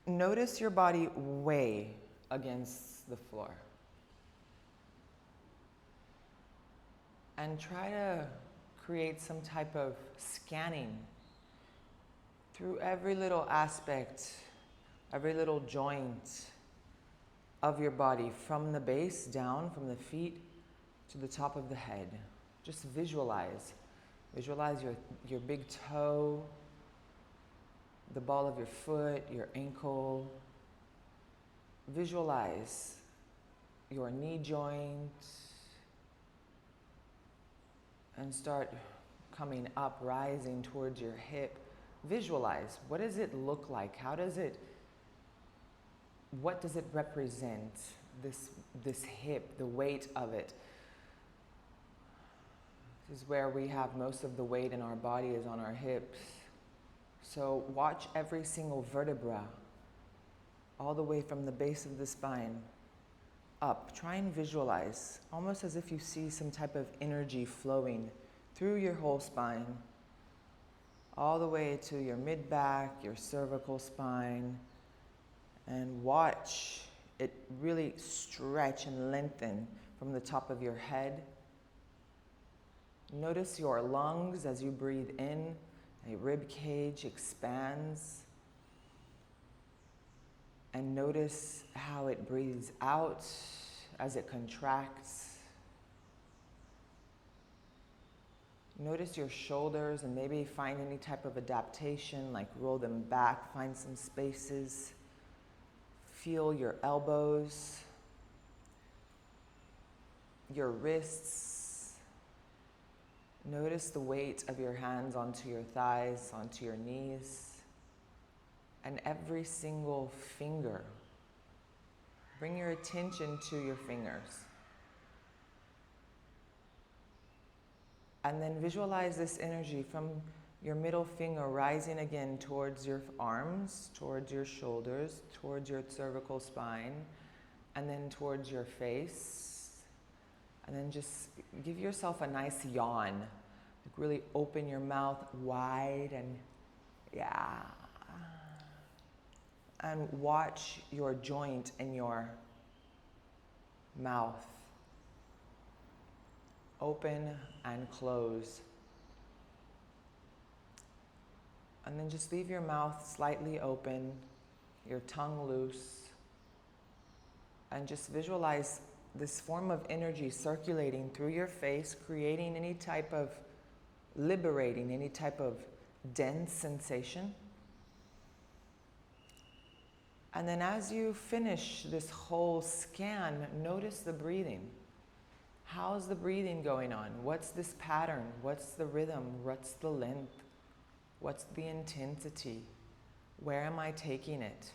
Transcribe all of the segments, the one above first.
notice your body weigh against the floor. And try to create some type of scanning through every little aspect, every little joint of your body, from the base down, from the feet to the top of the head. Just visualize. Visualize your big toe, the ball of your foot, your ankle. Visualize your knee joint, and start coming up, rising towards your hip. Visualize, what does it look like? What does it represent, this hip, the weight of it? This is where we have most of the weight in our body, is on our hips. So watch every single vertebra, all the way from the base of the spine up. Try and visualize, almost as if you see some type of energy flowing through your whole spine, all the way to your mid-back, your cervical spine, and watch it really stretch and lengthen from the top of your head. Notice your lungs as you breathe in, a rib cage expands. And notice how it breathes out as it contracts. Notice your shoulders, and maybe find any type of adaptation, like roll them back, find some spaces. Feel your elbows, your wrists. Notice the weight of your hands onto your thighs, onto your knees. And every single finger. Bring your attention to your fingers. And then visualize this energy from your middle finger rising again towards your arms, towards your shoulders, towards your cervical spine, and then towards your face. And then just give yourself a nice yawn. Like really open your mouth wide and and watch your joint in your mouth open and close. And then just leave your mouth slightly open, your tongue loose, and just visualize this form of energy circulating through your face, creating any type of, liberating any type of dense sensation. And then as you finish this whole scan, notice the breathing. How's the breathing going on? What's this pattern? What's the rhythm? What's the length? What's the intensity? Where am I taking it?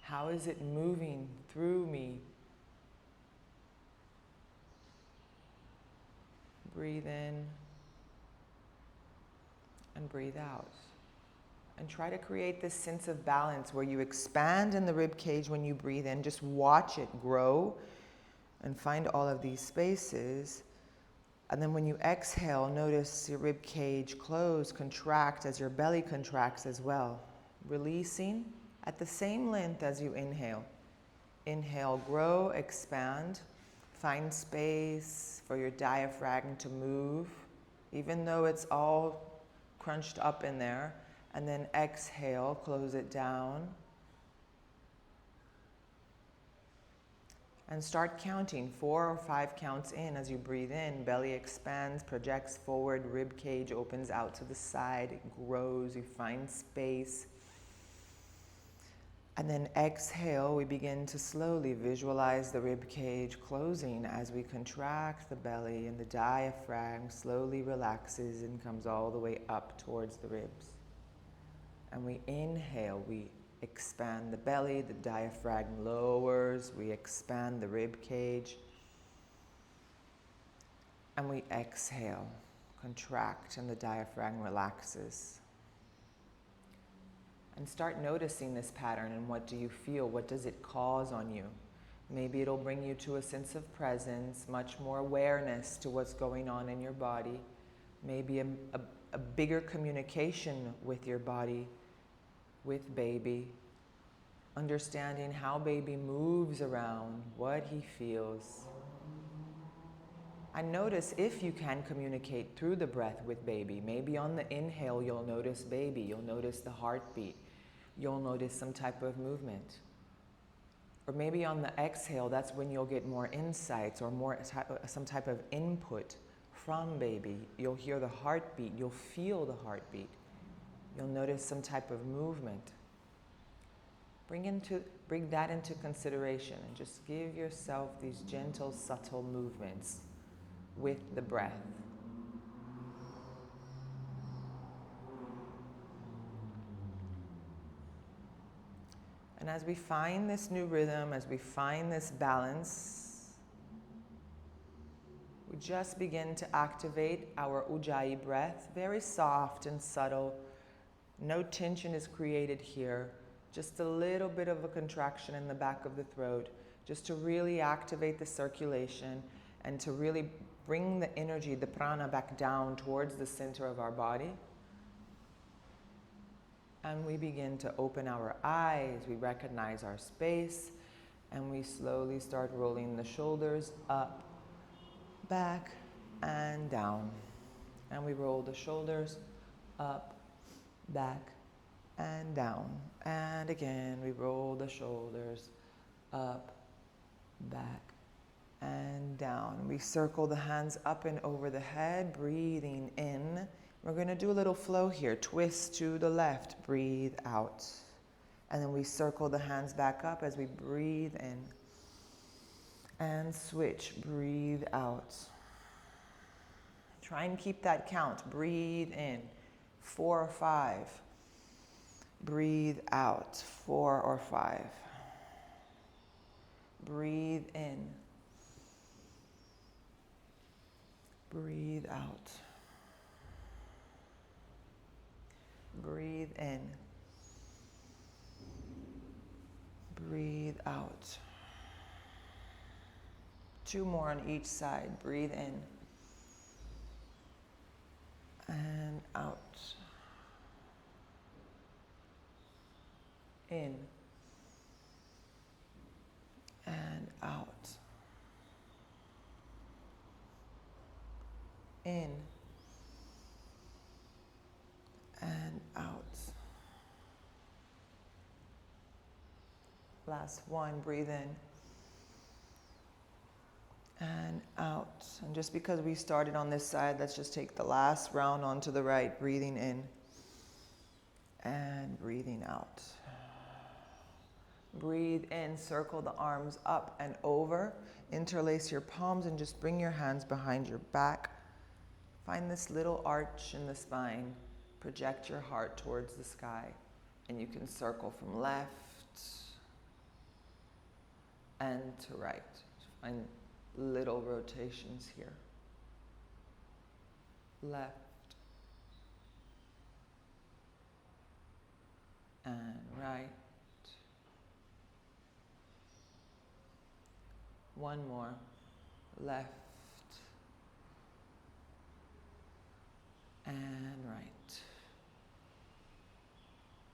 How is it moving through me? Breathe in and breathe out. And try to create this sense of balance where you expand in the rib cage when you breathe in. Just watch it grow and find all of these spaces. And then when you exhale, notice your rib cage close, contract as your belly contracts as well. Releasing at the same length as you inhale. Inhale, grow, expand. Find space for your diaphragm to move, even though it's all crunched up in there. And then exhale, close it down. And start counting 4 or 5 counts in as you breathe in. Belly expands, projects forward, rib cage opens out to the side, it grows, you find space. And then exhale, we begin to slowly visualize the rib cage closing as we contract the belly, and the diaphragm slowly relaxes and comes all the way up towards the ribs. And we inhale, we expand the belly, the diaphragm lowers, we expand the rib cage. And we exhale, contract, and the diaphragm relaxes. And start noticing this pattern, and what do you feel? What does it cause on you? Maybe it'll bring you to a sense of presence, much more awareness to what's going on in your body. Maybe a bigger communication with your body, with baby. understanding how baby moves around, what he feels. And notice if you can communicate through the breath with baby. Maybe on the inhale, you'll notice baby, you'll notice the heartbeat, you'll notice some type of movement. Or maybe on the exhale, that's when you'll get more insights or some type of input from baby. You'll hear the heartbeat, you'll feel the heartbeat. You'll notice some type of movement. Bring that into consideration and just give yourself these gentle, subtle movements with the breath. And as we find this new rhythm, as we find this balance, we just begin to activate our Ujjayi breath, very soft and subtle. No tension is created here, just a little bit of a contraction in the back of the throat, just to really activate the circulation and to really bring the energy, the prana, back down towards the center of our body. And we begin to open our eyes, we recognize our space, and we slowly start rolling the shoulders up, back, and down. And we roll the shoulders up, back, and down. And again, we roll the shoulders up, back, and down. We circle the hands up and over the head, breathing in. We're going to do a little flow here. Twist to the left, breathe out. And then we circle the hands back up as we breathe in. And switch, breathe out. Try and keep that count. Breathe in, 4 or 5. Breathe out, 4 or 5. Breathe in. Breathe out. Breathe in. Breathe out. 2 more on each side. Breathe in. And out. In. And out. In. And out. Last one, breathe in. And out. And just because we started on this side, let's just take the last round onto the right, breathing in and breathing out. Breathe in, circle the arms up and over, interlace your palms and just bring your hands behind your back. Find this little arch in the spine. Project your heart towards the sky, and you can circle from left and to right. Find little rotations here. Left and right. One more. Left and right.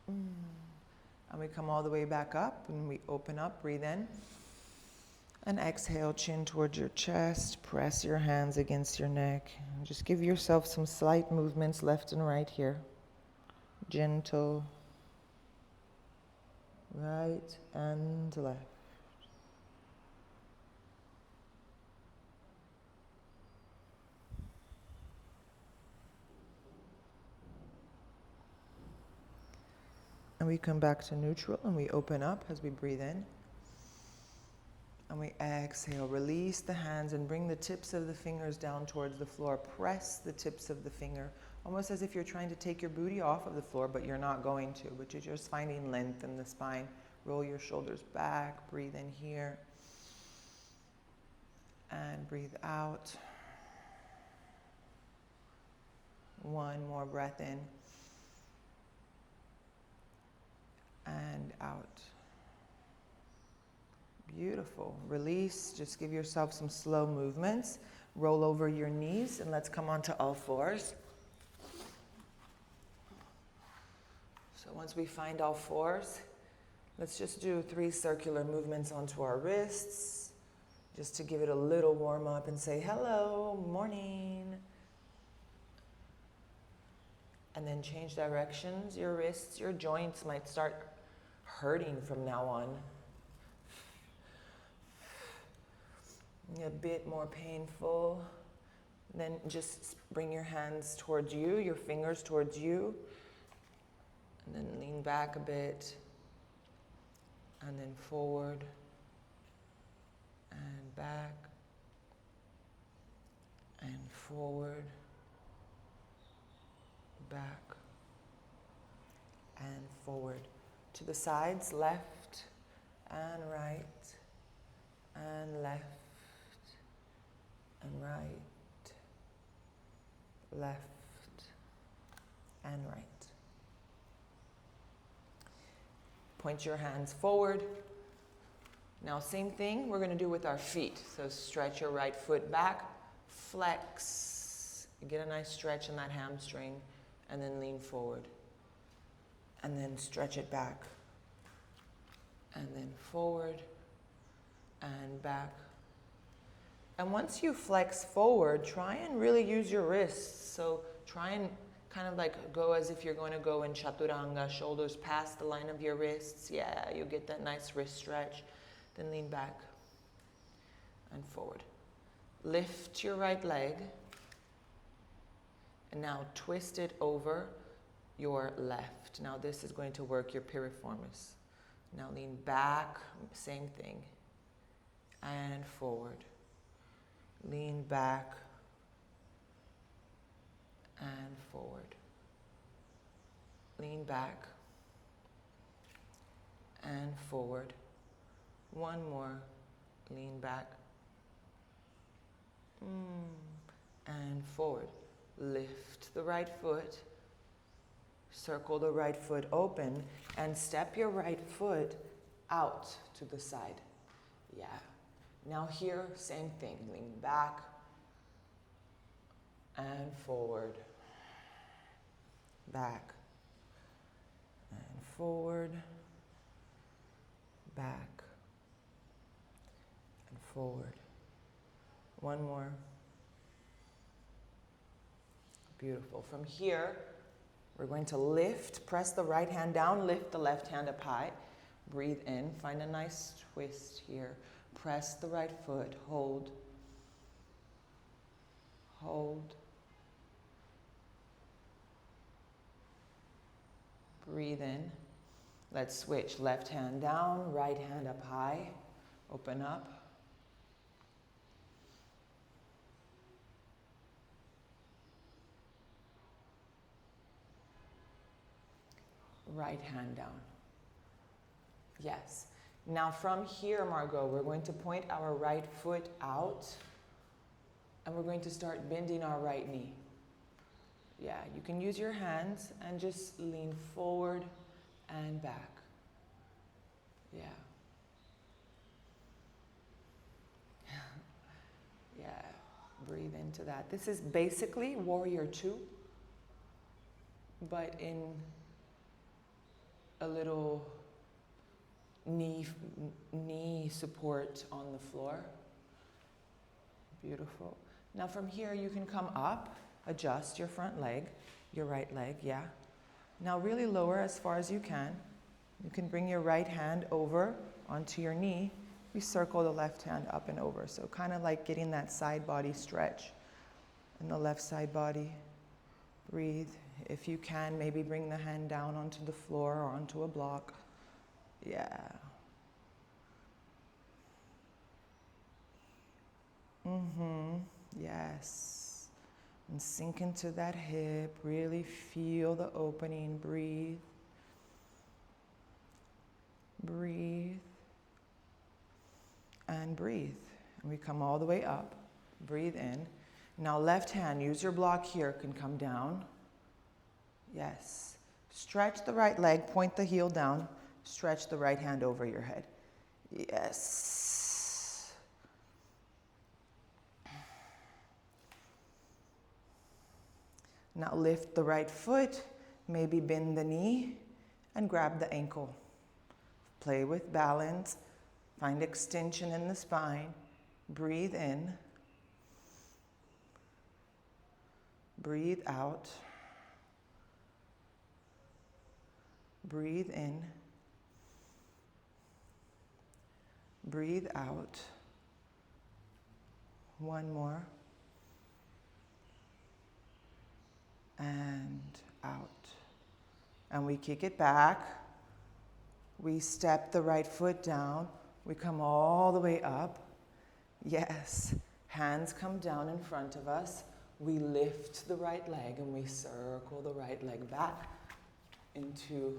And we come all the way back up and we open up, breathe in. And exhale, chin towards your chest, press your hands against your neck. And just give yourself some slight movements left and right here. Gentle. Right and left. And we come back to neutral and we open up as we breathe in. And we exhale, release the hands and bring the tips of the fingers down towards the floor. Press the tips of the finger, almost as if you're trying to take your booty off of the floor, but you're not going to, but you're just finding length in the spine. Roll your shoulders back, breathe in here. And breathe out. One more breath in. And out. Beautiful. Release. Just give yourself some slow movements. Roll over your knees and let's come onto all fours. So once we find all fours, Let's just do 3 circular movements onto our wrists, just to give it a little warm up and say hello, morning. And then change directions. Your wrists, your joints might start hurting from now on. A bit more painful. Then just bring your hands towards you, your fingers towards you. And then lean back a bit. And then forward. And back. And forward. Back. And forward. To the sides, left and right. And left. And right, left, and right. Point your hands forward. Now same thing we're going to do with our feet. So stretch your right foot back, flex, get a nice stretch in that hamstring, and then lean forward. And then stretch it back. And then forward, and back. And once you flex forward, try and really use your wrists. So try and kind of like go as if you're going to go in chaturanga, shoulders past the line of your wrists. Yeah, you'll get that nice wrist stretch. Then lean back and forward. Lift your right leg. And now twist it over your left. Now this is going to work your piriformis. Now lean back, same thing. And forward. Lean back and forward. Lean back and forward. One more. Lean back and forward. Lift the right foot. Circle the right foot open and step your right foot out to the side. Yeah. Now here, same thing. Lean back and forward. Back and forward. Back and forward. One more. Beautiful. From here, we're going to lift, press the right hand down, lift the left hand up high. Breathe in, find a nice twist here. Press the right foot, hold, hold. Breathe in. Let's switch, left hand down, right hand up high, open up. Right hand down. Yes. Now from here, Margot, we're going to point our right foot out and we're going to start bending our right knee. Yeah, you can use your hands and just lean forward and back. Yeah. Yeah, breathe into that. This is basically Warrior 2, but in a little knee support on the floor. Beautiful. Now from here you can come up, adjust your front leg, your right leg, yeah. Now really lower as far as you can. You can bring your right hand over onto your knee. We circle the left hand up and over. So kind of like getting that side body stretch in the left side body. Breathe. If you can, maybe bring the hand down onto the floor or onto a block. Yeah. Yes. And sink into that hip. Really feel the opening. Breathe. Breathe. And breathe. And we come all the way up. Breathe in. Now left hand, use your block here, can come down. Yes. Stretch the right leg, point the heel down. Stretch the right hand over your head. Yes. Now lift the right foot, maybe bend the knee and grab the ankle. Play with balance. Find extension in the spine. Breathe in. Breathe out. Breathe in. Breathe out. One more. And out. And we kick it back. We step the right foot down. We come all the way up. Yes. Hands come down in front of us. We lift the right leg and we circle the right leg back into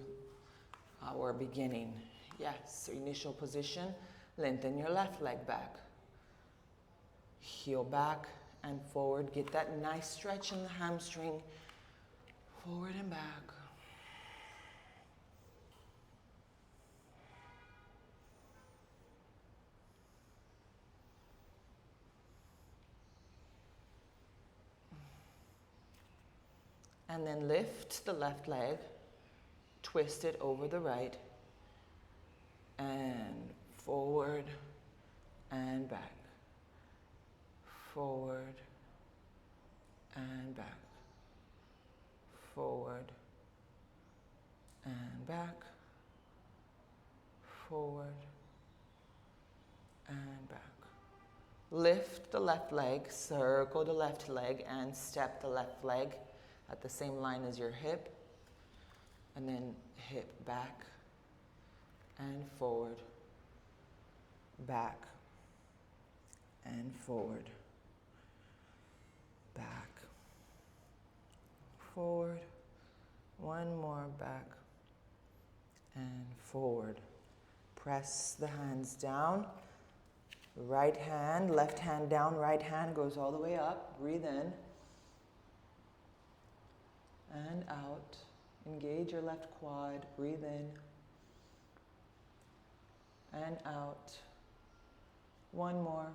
our beginning. Yes, initial position. Lengthen your left leg back. Heel back and forward. Get that nice stretch in the hamstring. Forward and back. And then lift the left leg, twist it over the right, and forward and back. Forward and back. Forward and back. Forward and back. Lift the left leg, circle the left leg, and step the left leg at the same line as your hip, and then hip back and forward, back and forward, back, forward, one more, back and forward. Press the hands down, right hand, left hand down, right hand goes all the way up. Breathe in and out. Engage your left quad. Breathe in and out. One more.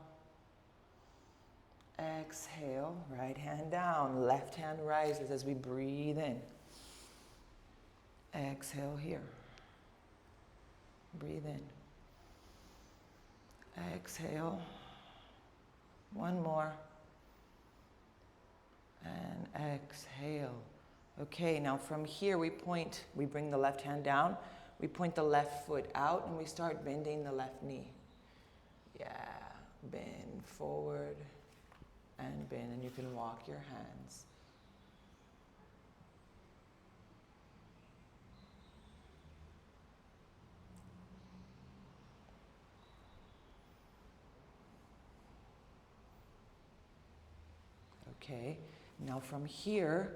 Exhale. Right hand down. Left hand rises as we breathe in. Exhale here. Breathe in. Exhale. One more. And exhale. Okay, now from here we bring the left hand down, we point the left foot out, and we start bending the left knee. Yeah, bend forward and bend, and you can walk your hands. Okay, now from here,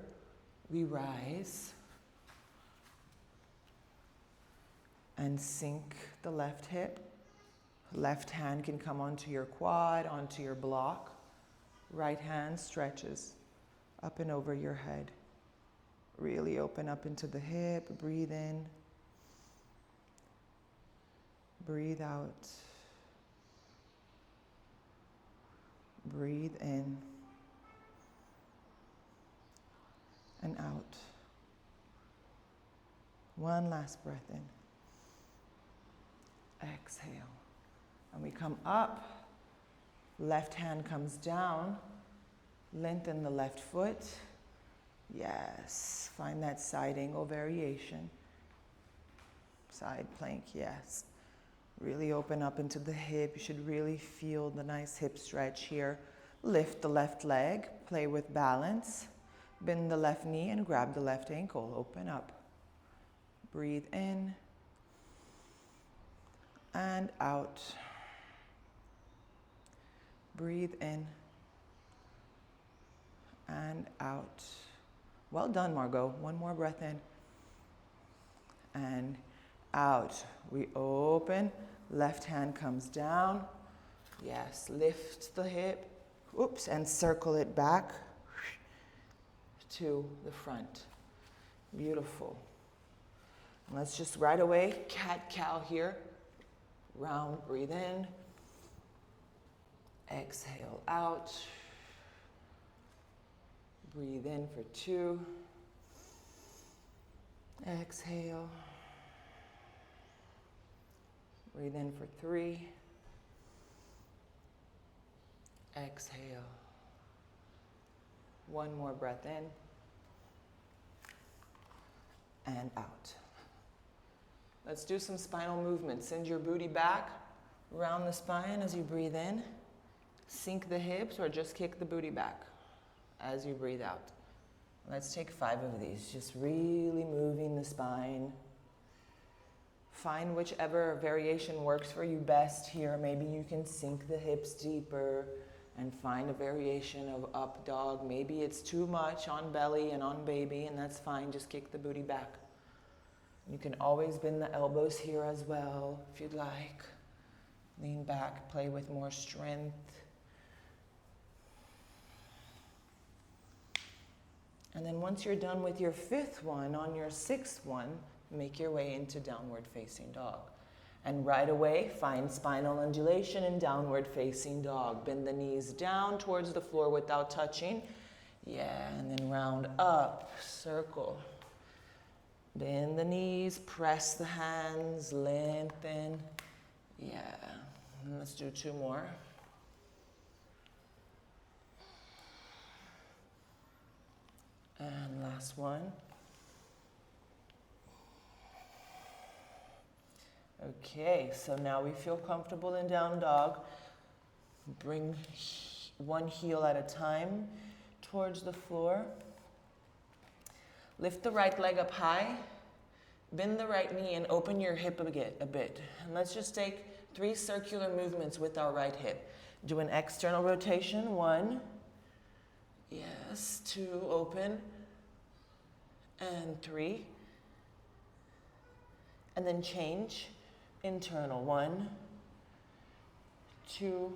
we rise and sink the left hip. Left hand can come onto your quad, onto your block. Right hand stretches up and over your head. Really open up into the hip. Breathe in. Breathe out. Breathe in and out. One last breath in. Exhale. And we come up. Left hand comes down. Lengthen the left foot. Yes. Find that side angle variation. Side plank, yes. Really open up into the hip. You should really feel the nice hip stretch here. Lift the left leg. Play with balance. Bend the left knee and grab the left ankle. Open up. Breathe in and out. Breathe in and out. Well done, Margot. One more breath in and out. We open. Left hand comes down. Yes, lift the hip. Oops, and circle it back to the front. Beautiful. Let's just right away, cat-cow here. Round, breathe in. Exhale out. Breathe in for 2. Exhale. Breathe in for 3. Exhale. One more breath in. And out. Let's do some spinal movement. Send your booty back around the spine as you breathe in. Sink the hips or just kick the booty back as you breathe out. Let's take 5 of these. Just really moving the spine. Find whichever variation works for you best here. Maybe you can sink the hips deeper and find a variation of up dog. Maybe it's too much on belly and on baby, and that's fine. Just kick the booty back. You can always bend the elbows here as well if you'd like. Lean back, play with more strength. And then once you're done with your 5th one, on your 6th one, make your way into downward facing dog. And right away, find spinal undulation in downward facing dog. Bend the knees down towards the floor without touching. Yeah, and then round up, circle. Bend the knees, press the hands, lengthen. Yeah, and let's do 2 more. And last one. Okay, so now we feel comfortable in down dog. Bring one heel at a time towards the floor. Lift the right leg up high. Bend the right knee and open your hip a bit. And let's just take 3 circular movements with our right hip. Do an external rotation. 1. Yes, 2, open. And 3. And then change. Internal. 1, 2,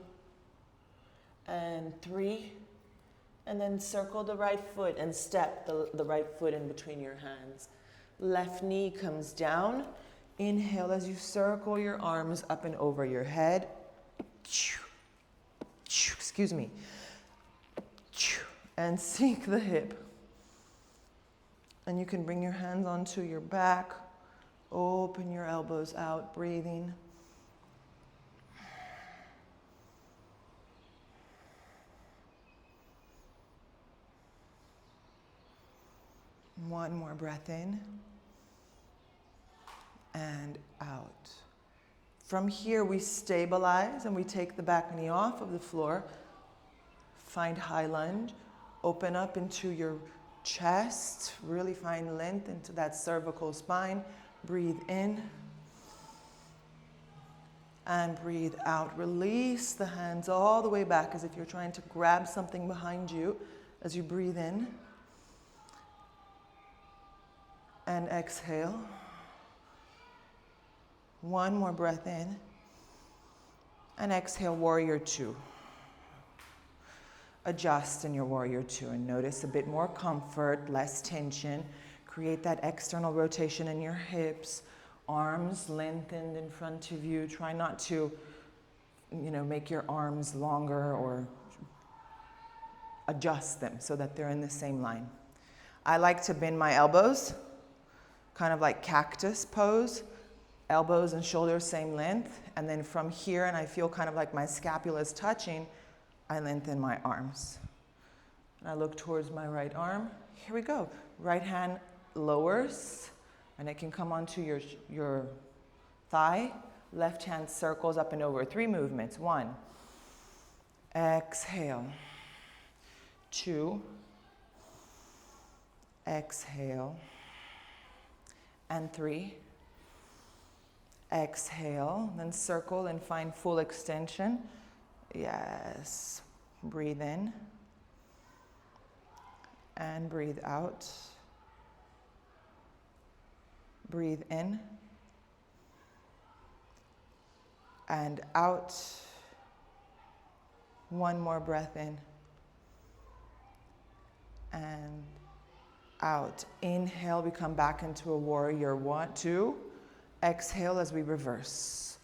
and 3. And then circle the right foot and step the right foot in between your hands. Left knee comes down. Inhale as you circle your arms up and over your head. Excuse me. And sink the hip. And you can bring your hands onto your back. Open your elbows out, breathing. One more breath in and out. From here, we stabilize and we take the back knee off of the floor. Find high lunge. Open up into your chest. Really find length into that cervical spine. Breathe in and breathe out. Release the hands all the way back as if you're trying to grab something behind you as you breathe in. And exhale. One more breath in. And exhale, warrior 2. Adjust in your warrior 2 and notice a bit more comfort, less tension. Create that external rotation in your hips. Arms lengthened in front of you. Try not to, make your arms longer or adjust them so that they're in the same line. I like to bend my elbows, kind of like cactus pose. Elbows and shoulders same length. And then from here, and I feel kind of like my scapula is touching, I lengthen my arms. And I look towards my right arm. Here we go. Right hand lowers, and it can come onto your thigh. Left hand circles up and over. 3 movements. 1. Exhale. 2. Exhale. And 3. Exhale. Then circle and find full extension. Yes. Breathe in. And breathe out. Breathe in. And out. One more breath in. And out. Inhale, we come back into a warrior 1, 2. Exhale as we reverse.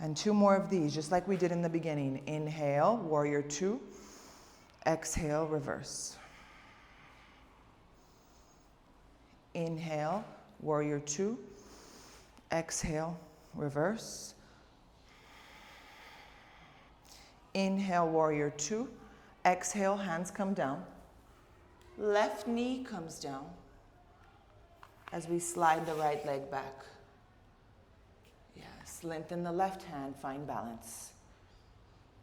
And 2 more of these, just like we did in the beginning. Inhale, warrior 2. Exhale, reverse. Inhale, warrior 2. Exhale, reverse. Inhale, warrior two. Exhale, hands come down. Left knee comes down as we slide the right leg back. Yes, lengthen the left hand, find balance.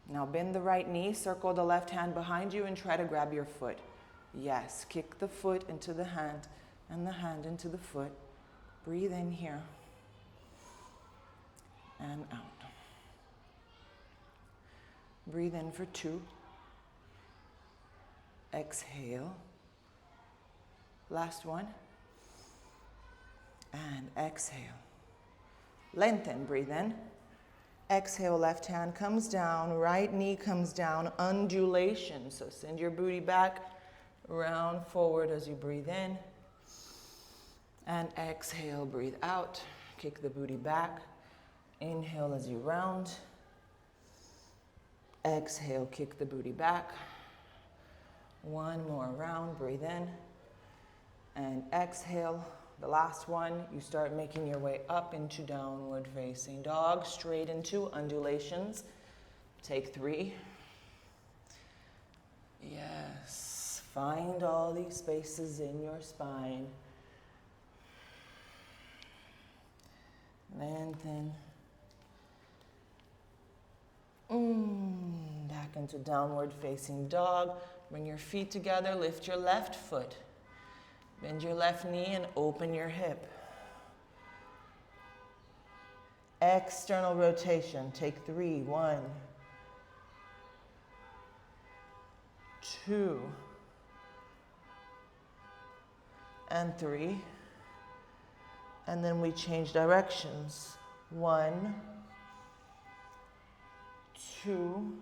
Now bend the right knee, circle the left hand behind you and try to grab your foot. Yes, kick the foot into the hand and the hand into the foot. Breathe in here and out. Breathe in for two. Exhale. Last one. And exhale. Lengthen, breathe in. Exhale, left hand comes down, right knee comes down, undulation. So send your booty back, round forward as you breathe in. And exhale, breathe out. Kick the booty back. Inhale as you round. Exhale, kick the booty back. One more round, breathe in. And exhale. The last one, you start making your way up into downward facing dog, straight into undulations. Take 3. Yes, find all these spaces in your spine. Lengthen. Back into downward facing dog. Bring your feet together, lift your left foot. Bend your left knee and open your hip. External rotation. Take 3. 1, 2, and 3. And then we change directions. 1, 2,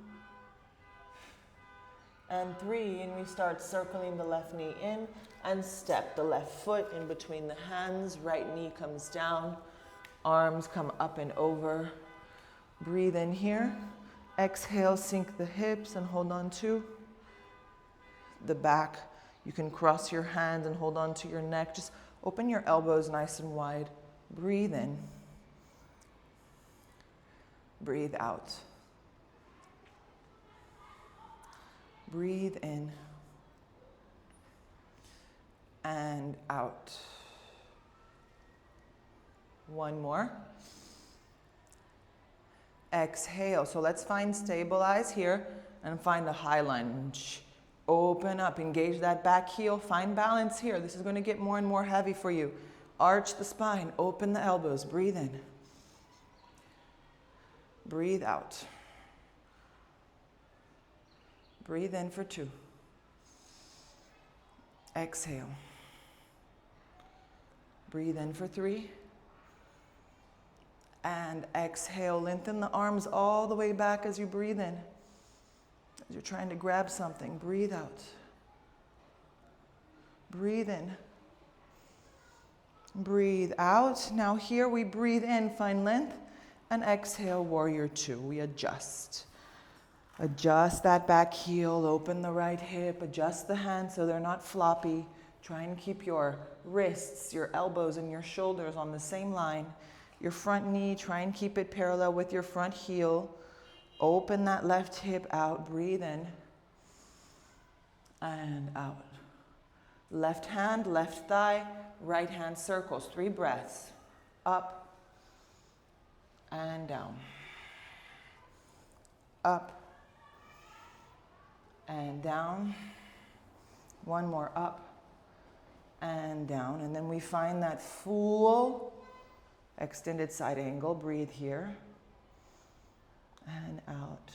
and 3, and we start circling the left knee in and step the left foot in between the hands. Right knee comes down, arms come up and over. Breathe in here. Exhale, sink the hips and hold on to the back. You can cross your hands and hold on to your neck. Just open your elbows nice and wide. Breathe in. Breathe out. Breathe in and out. One more. Exhale. So let's find stabilize here and find a high lunge. Open up, engage that back heel, find balance here. This is going to get more and more heavy for you. Arch the spine, open the elbows, breathe in. Breathe out. Breathe in for 2. Exhale. Breathe in for 3. And exhale, lengthen the arms all the way back as you breathe in. As you're trying to grab something, breathe out. Breathe in. Breathe out. Now here we breathe in, find length, and exhale, warrior 2. We adjust. Adjust that back heel, open the right hip, adjust the hands so they're not floppy. Try and keep your wrists, your elbows, and your shoulders on the same line. Your front knee, try and keep it parallel with your front heel. Open that left hip out, breathe in and out. Left hand, left thigh, right hand circles. 3 breaths. Up and down. Up and down. One more up and down. And then we find that full extended side angle. Breathe here and out.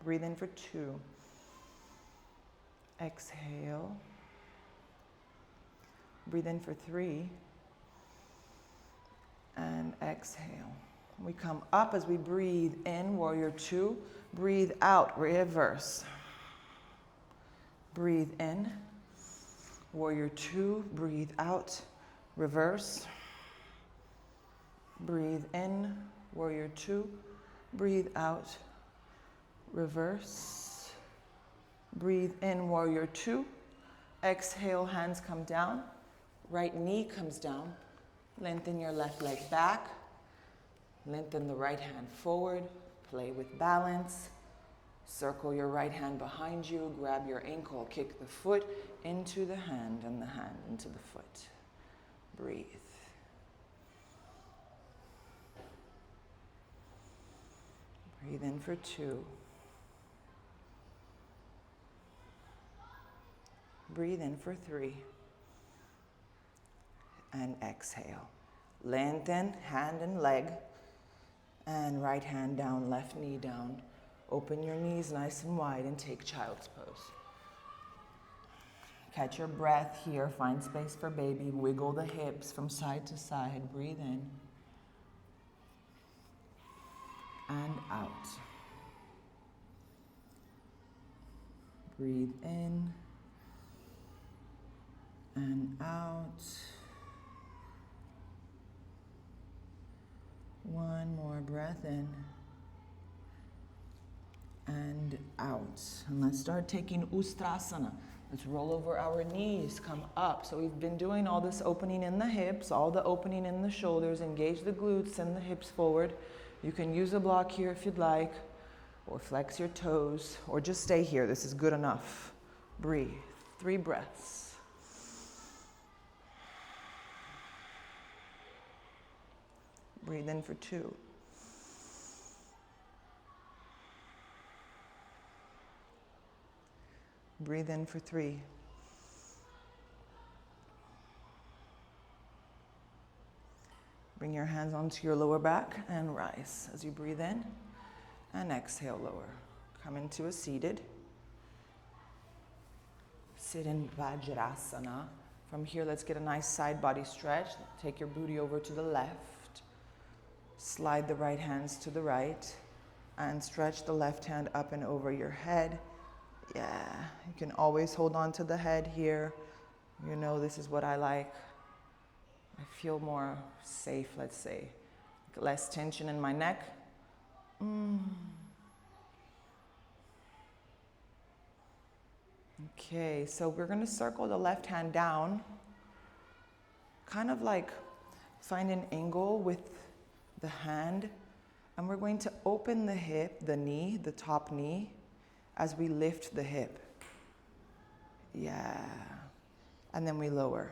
Breathe in for 2. Exhale. Breathe in for 3. And exhale. We come up as we breathe in, warrior 2. Breathe out, reverse. Breathe in, warrior 2. Breathe out, reverse. Breathe in, warrior 2. Breathe out, reverse. Breathe in, warrior 2. Exhale, hands come down. Right knee comes down. Lengthen your left leg back. Lengthen the right hand forward. Play with balance. Circle your right hand behind you. Grab your ankle. Kick the foot into the hand and the hand into the foot. Breathe. Breathe in for 2. Breathe in for 3. And exhale. Lengthen hand and leg. And right hand down, left knee down. Open your knees nice and wide and take child's pose. Catch your breath here. Find space for baby. Wiggle the hips from side to side. Breathe in. And out. Breathe in. And out. One more breath in. And out. And let's start taking Ustrasana. Let's roll over our knees, come up. So we've been doing all this opening in the hips, all the opening in the shoulders. Engage the glutes, send the hips forward. You can use a block here if you'd like, or flex your toes, or just stay here. This is good enough. Breathe. 3 breaths. Breathe in for 2. Breathe in for 3. Bring your hands onto your lower back and rise as you breathe in and exhale lower. Come into a seated. Sit in Vajrasana. From here, let's get a nice side body stretch. Take your booty over to the left. Slide the right hands to the right and stretch the left hand up and over your head. Yeah, you can always hold on to the head here. You know, this is what I like. I feel more safe, let's say. Less tension in my neck. Okay, so we're going to circle the left hand down. Kind of like find an angle with the hand. And we're going to open the hip, the knee, the top knee, as we lift the hip. Yeah. And then we lower.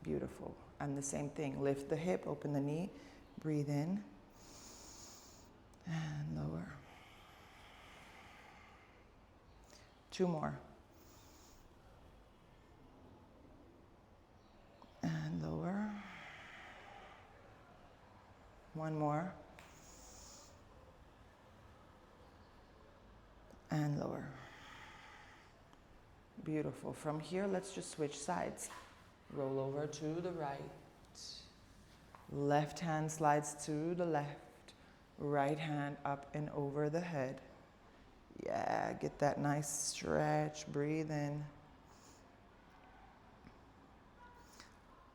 Beautiful. And the same thing. Lift the hip, open the knee, breathe in, and lower. 2 more. And lower. 1 more. And lower. Beautiful. From here, let's just switch sides. Roll over to the right. Left hand slides to the left. Right hand up and over the head. Yeah, get that nice stretch. Breathe in.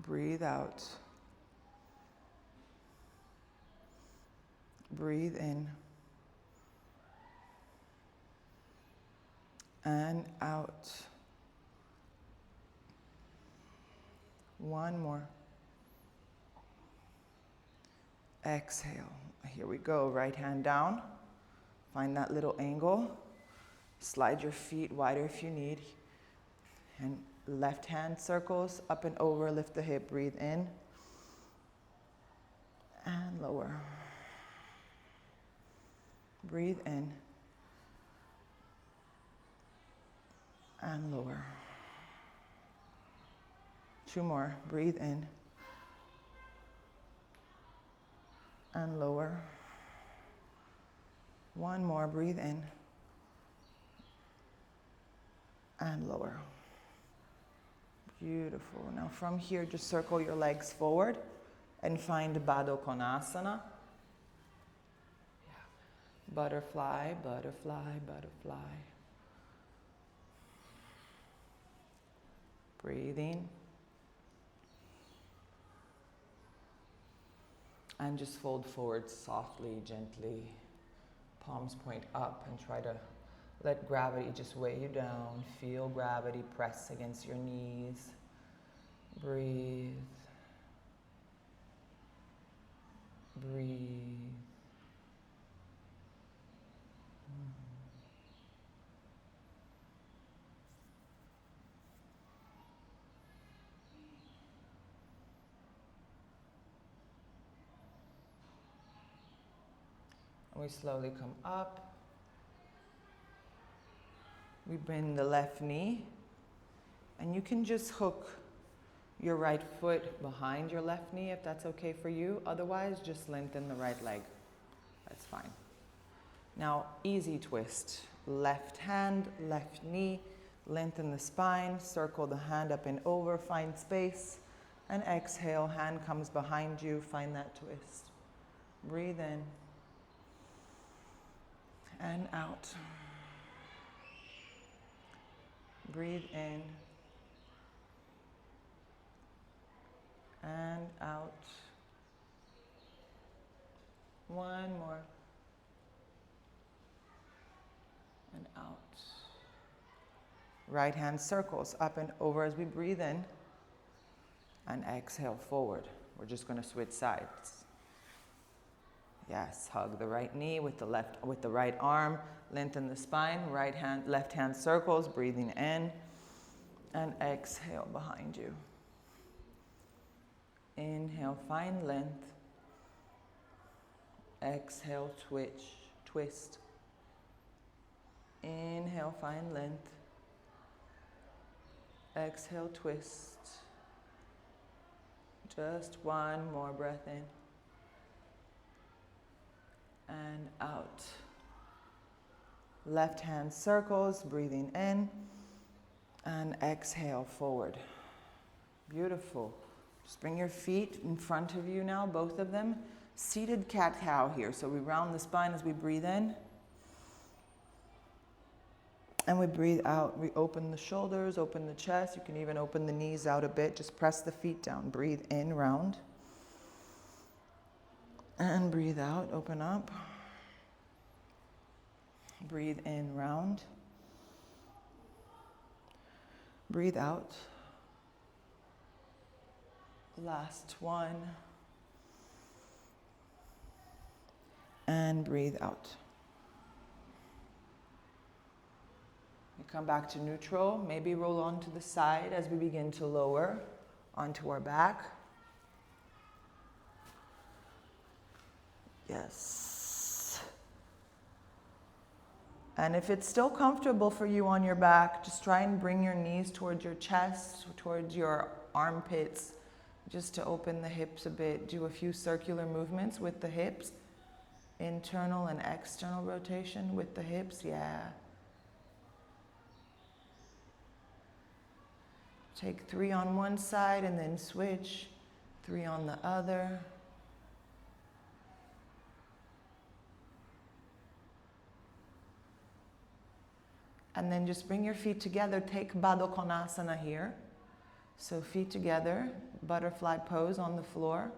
Breathe out. Breathe in. And out. 1 more. Exhale. Here we go. Right hand down. Find that little angle. Slide your feet wider if you need. And left hand circles up and over. Lift the hip. Breathe in. And lower. Breathe in. And lower. 2 more. Breathe in. And lower. 1 more. Breathe in. And lower. Beautiful. Now from here, just circle your legs forward and find Baddha Konasana. Butterfly, butterfly, butterfly. Breathing. And just fold forward softly, gently. Palms point up and try to let gravity just weigh you down. Feel gravity press against your knees. Breathe. Breathe. And we slowly come up. We bring the left knee, and you can just hook your right foot behind your left knee if that's okay for you. Otherwise, just lengthen the right leg. That's fine. Now, easy twist. Left hand, left knee, lengthen the spine, circle the hand up and over, find space, and exhale, hand comes behind you, find that twist. Breathe in and out. Breathe in and out. One more. And out. Right hand circles up and over as we breathe in and exhale forward. We're just going to switch sides. Yes, hug the right knee with the right arm, lengthen the spine, left hand circles, breathing in and exhale behind you. Inhale, find length. Exhale, twist. Inhale, find length. Exhale, twist. Just one more breath in. And out. Left hand circles, breathing in. And exhale forward. Beautiful. Just bring your feet in front of you now, both of them. Seated cat-cow here. So we round the spine as we breathe in. And we breathe out. We open the shoulders, open the chest. You can even open the knees out a bit. Just press the feet down. Breathe in, round. And breathe out, open up. Breathe in, round. Breathe out. Last one. And breathe out. We come back to neutral. Maybe roll onto the side as we begin to lower onto our back. Yes. And if it's still comfortable for you on your back, just try and bring your knees towards your chest, towards your armpits, just to open the hips a bit. Do a few circular movements with the hips. Internal and external rotation with the hips, yeah. Take 3 on one side and then switch, 3 on the other. And then just bring your feet together. Take Baddha Konasana here. So feet together, butterfly pose on the floor.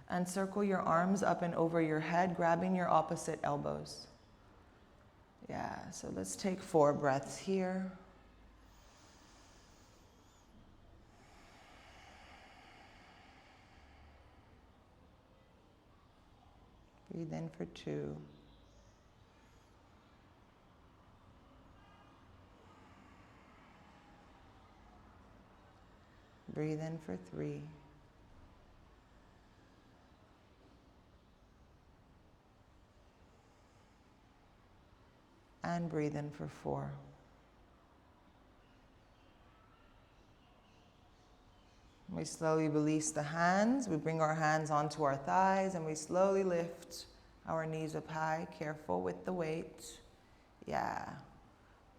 And circle your arms up and over your head, grabbing your opposite elbows. Yeah, so let's take 4 breaths here. Breathe in for 2. Breathe in for 3. And breathe in for 4. We slowly release the hands. We bring our hands onto our thighs and we slowly lift our knees up high. Careful with the weight. Yeah.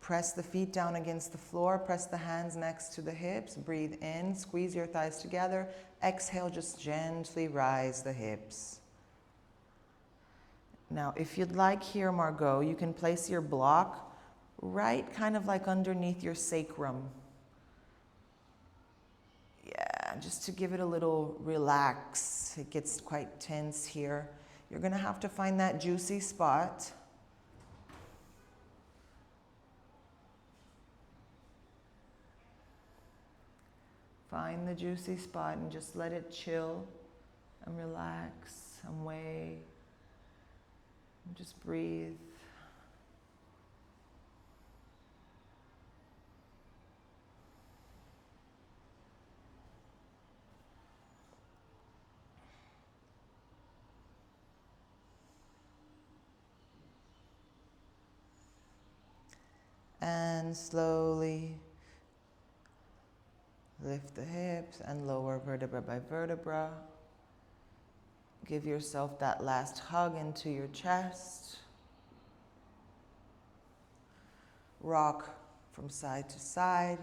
Press the feet down against the floor. Press the hands next to the hips. Breathe in. Squeeze your thighs together. Exhale, just gently rise the hips. Now, if you'd like here, Margot, you can place your block right kind of like underneath your sacrum. Yeah, just to give it a little relax. It gets quite tense here. You're going to have to find that juicy spot. Find the juicy spot and just let it chill and relax and weigh. And just breathe. And slowly lift the hips and lower vertebra by vertebra. Give yourself that last hug into your chest. Rock from side to side.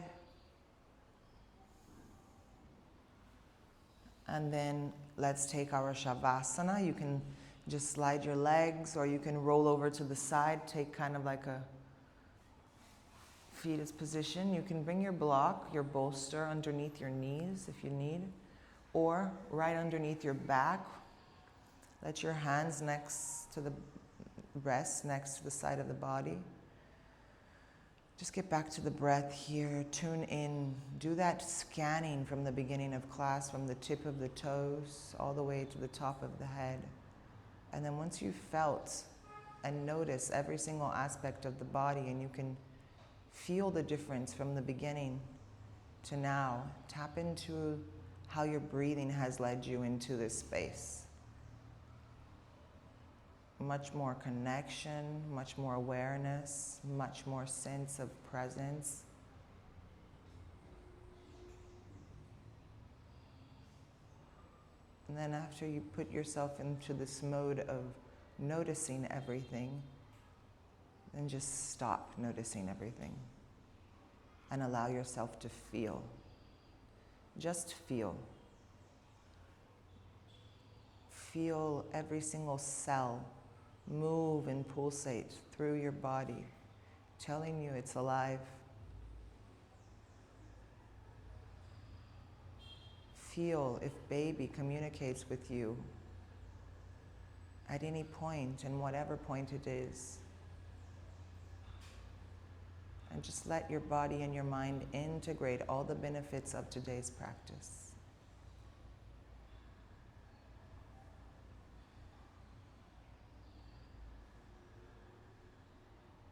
And then let's take our Shavasana. You can just slide your legs, or you can roll over to the side, take kind of like a fetus position. You can bring your block, your bolster underneath your knees if you need, or right underneath your back. Let your hands next to the breast, next to the side of the body. Just get back to the breath here, tune in, do that scanning from the beginning of class, from the tip of the toes all the way to the top of the head. And then once you've felt and notice every single aspect of the body, and you can feel the difference from the beginning to now, tap into how your breathing has led you into this space. Much more connection, much more awareness, much more sense of presence. And then after you put yourself into this mode of noticing everything, then just stop noticing everything and allow yourself to feel. Just feel. Feel every single cell move and pulsate through your body, telling you it's alive. Feel if baby communicates with you at any point, and whatever point it is. And just let your body and your mind integrate all the benefits of today's practice.